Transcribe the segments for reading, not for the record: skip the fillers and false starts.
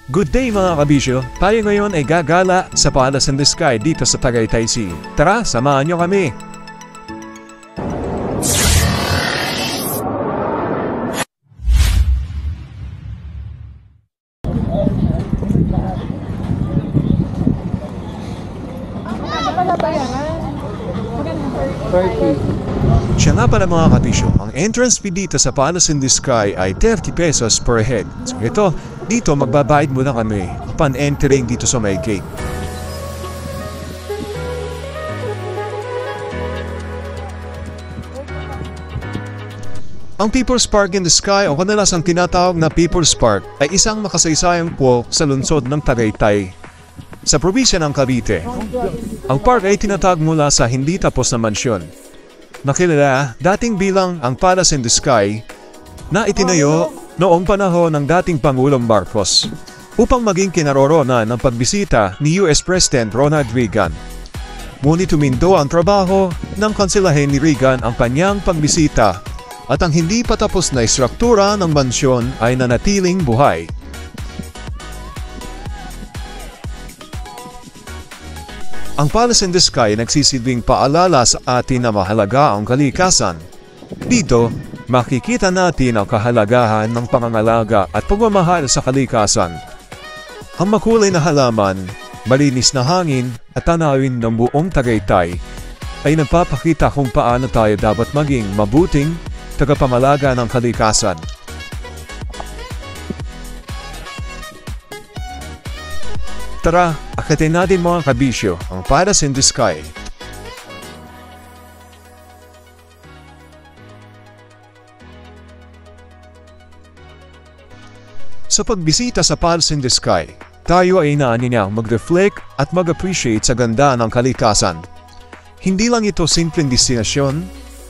Good day mga kabisyo! Tayo ngayon ay gagala sa Palace in the Sky dito sa Tagaytay Sea. Tara, samahan nyo kami! Siya nga pala mga kabisyo, ang entrance fee dito sa Palace in the Sky ay 30 pesos per head. So dito magbabayad muna kami upon entering dito sa may gate. Ang People's Park in the Sky o kadalasang tinatawag na People's Park ay isang makasaysayang walk sa lungsod ng Tagaytay sa probinsya ng Cavite. Ang park ay tinatawag mula sa hindi tapos na mansyon, nakilala dating bilang ang Palace in the Sky na itinayo noong panahon ng dating Pangulong Marcos upang maging kinaroroonan ng pagbisita ni US President Ronald Reagan. Ngunit tumindo ang trabaho ng konsilahe ni Reagan ang kanyang pagbisita at ang hindi pa tapos na istruktura ng mansyon ay nanatiling buhay. Ang Palace in the Sky nagsisilbing paalala sa atin na mahalaga ang kalikasan. Dito, makikita natin ang kahalagahan ng pangangalaga at pagmamahal sa kalikasan. Ang makulay na halaman, malinis na hangin at tanawin ng buong Tagaytay ay nagpapakita kung paano tayo dapat maging mabuting tagapamalaga ng kalikasan. Tara, akitin natin mga kabisyo ang Palace in the Sky. Sa pagbisita sa Palace in the Sky, tayo ay inaanyayaang mag-reflect at mag-appreciate sa ganda ng kalikasan. Hindi lang ito simpleng destinasyon,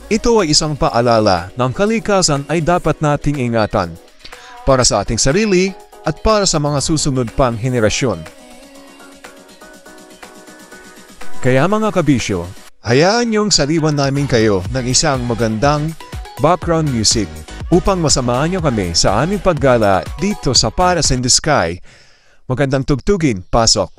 ito ay isang paalala ng kalikasan ay dapat nating ingatan para sa ating sarili at para sa mga susunod pang henerasyon. Kaya mga kabisyo, hayaan niyong saliwan namin kayo ng isang magandang background music upang masamahan niyo kami sa aming paggala dito sa Palace in the Sky. Magandang tugtugin, pasok!